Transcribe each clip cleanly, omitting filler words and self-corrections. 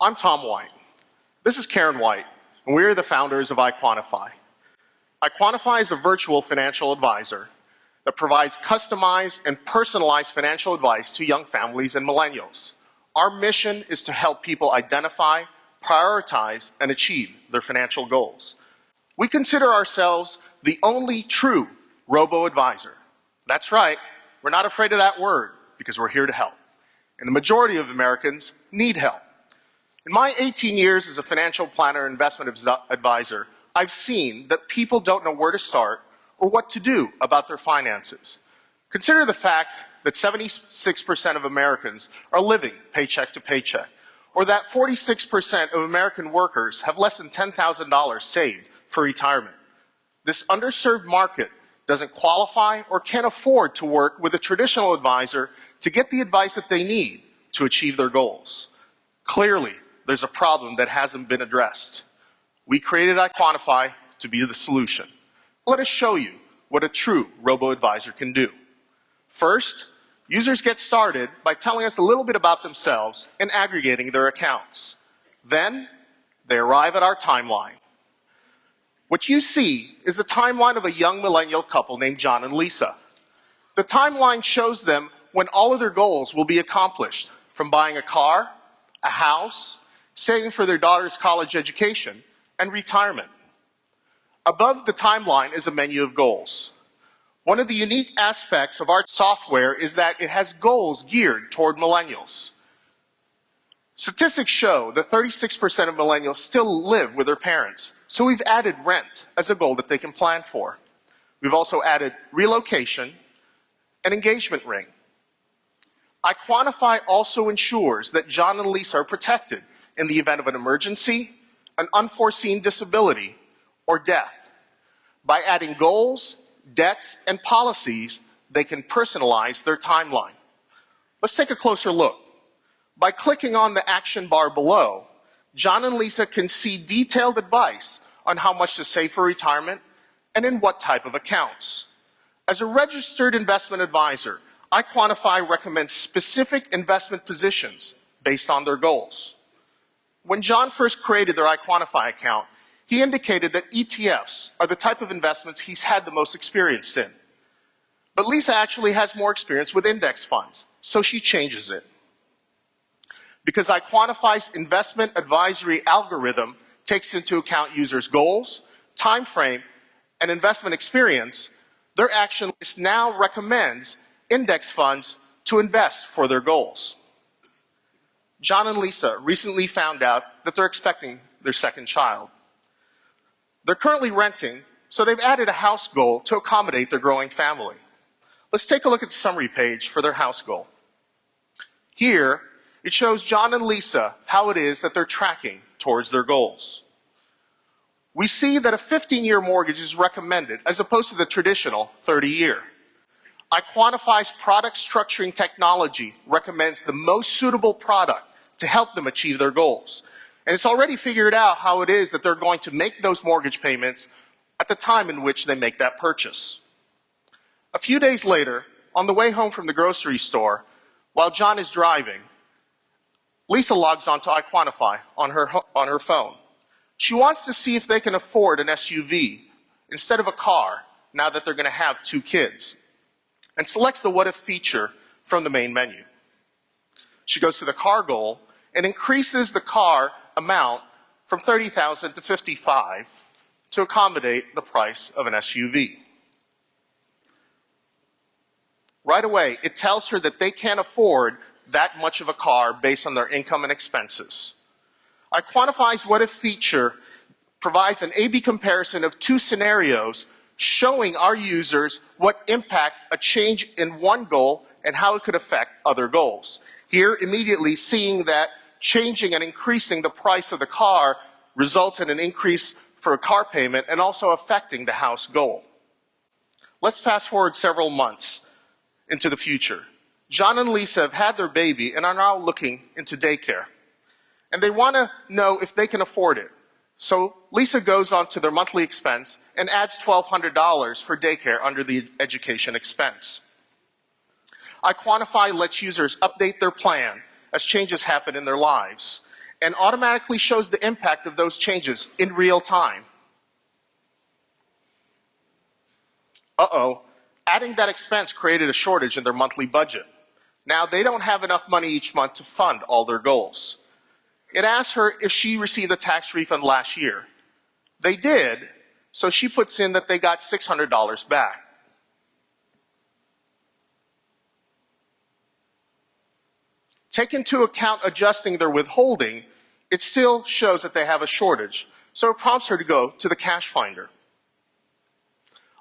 I'm Tom White. This is Karen White, and we're the founders of iQuantifi. iQuantifi is a virtual financial advisor that provides customized and personalized financial advice to young families and millennials. Our mission is to help people identify, prioritize, and achieve their financial goals. We consider ourselves the only true robo-advisor. That's right, we're not afraid of that word because we're here to help. And the majority of Americans need help. In my 18 years as a financial planner and investment advisor, I've seen that people don't know where to start or what to do about their finances. Consider the fact that 76% of Americans are living paycheck to paycheck, or that 46% of American workers have less than $10,000 saved for retirement. This underserved market doesn't qualify or can't afford to work with a traditional advisor to get the advice that they need to achieve their goals. Clearly, there's a problem that hasn't been addressed. We created iQuantifi to be the solution. Let us show you what a true robo-advisor can do. First, users get started by telling us a little bit about themselves and aggregating their accounts. Then, they arrive at our timeline. What you see is the timeline of a young millennial couple named John and Lisa. The timeline shows them when all of their goals will be accomplished, from buying a car, a house, saving for their daughter's college education, and retirement. Above the timeline is a menu of goals. One of the unique aspects of our software is that it has goals geared toward millennials. Statistics show that 36% of millennials still live with their parents, so we've added rent as a goal that they can plan for. We've also added relocation and engagement ring. iQuantifi also ensures that John and Lisa are protected in the event of an emergency, an unforeseen disability, or death. By adding goals, debts, and policies, they can personalize their timeline. Let's take a closer look. By clicking on the action bar below, John and Lisa can see detailed advice on how much to save for retirement and in what type of accounts. As a registered investment advisor, iQuantifi recommends specific investment positions based on their goals. When John first created their iQuantifi account, he indicated that ETFs are the type of investments he's had the most experience in. But Lisa actually has more experience with index funds, so she changes it. Because iQuantifi's investment advisory algorithm takes into account users' goals, time frame, and investment experience, their action list now recommends index funds to invest for their goals. John and Lisa recently found out that they're expecting their second child. They're currently renting, so they've added a house goal to accommodate their growing family. Let's take a look at the summary page for their house goal. Here, it shows John and Lisa how it is that they're tracking towards their goals. We see that a 15-year mortgage is recommended as opposed to the traditional 30-year. iQuantifi's product structuring technology recommends the most suitable product to help them achieve their goals. And it's already figured out how it is that they're going to make those mortgage payments at the time in which they make that purchase. A few days later, on the way home from the grocery store, while John is driving, Lisa logs onto iQuantifi on her phone. She wants to see if they can afford an SUV instead of a car now that they're going to have 2 kids, and selects the What If feature from the main menu. She goes to the car goal and increases the car amount from $30,000 to $55,000 to accommodate the price of an SUV. Right away, it tells her that they can't afford that much of a car based on their income and expenses. iQuantifi's What If feature provides an A/B comparison of 2 scenarios showing our users what impact a change in one goal and how it could affect other goals. Here, immediately seeing that changing and increasing the price of the car results in an increase for a car payment and also affecting the house goal. Let's fast forward several months into the future. John and Lisa have had their baby and are now looking into daycare. And they want to know if they can afford it. So Lisa goes on to their monthly expense and adds $1,200 for daycare under the education expense. iQuantifi lets users update their plan as changes happen in their lives. and automatically shows the impact of those changes in real time. Uh-oh, adding that expense created a shortage in their monthly budget. Now they don't have enough money each month to fund all their goals. It asks her if she received a tax refund last year. They did, so she puts in that they got $600 back. Take into account adjusting their withholding, it still shows that they have a shortage, so it prompts her to go to the cash finder.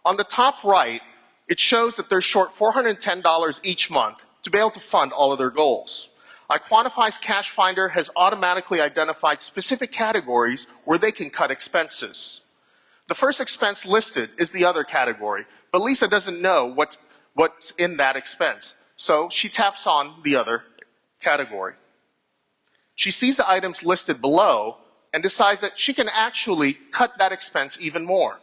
On the top right, it shows that they're short $410 each month to be able to fund all of their goals. iQuantifi's cash finder has automatically identified specific categories where they can cut expenses. The first expense listed is the other category, but Lisa doesn't know what's in that expense, so she taps on the other category. She sees the items listed below and decides that she can actually cut that expense even more.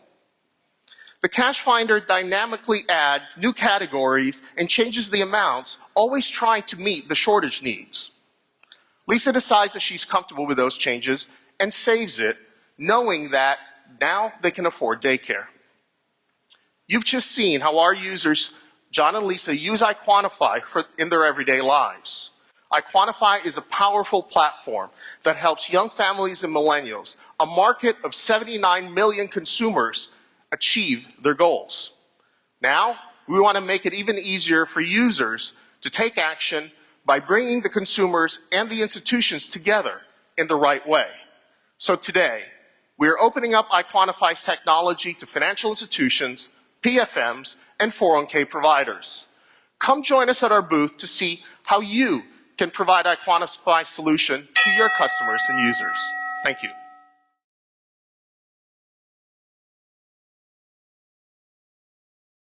The cash finder dynamically adds new categories and changes the amounts, always trying to meet the shortage needs. Lisa decides that she's comfortable with those changes and saves it, knowing that now they can afford daycare. You've just seen how our users, John and Lisa, use iQuantifi in their everyday lives. iQuantifi is a powerful platform that helps young families and millennials, a market of 79 million consumers, achieve their goals. Now, we want to make it even easier for users to take action by bringing the consumers and the institutions together in the right way. So today, we are opening up iQuantifi's technology to financial institutions, PFMs, and 401k providers. Come join us at our booth to see how you can provide iQuantifi's solution to your customers and users. Thank you.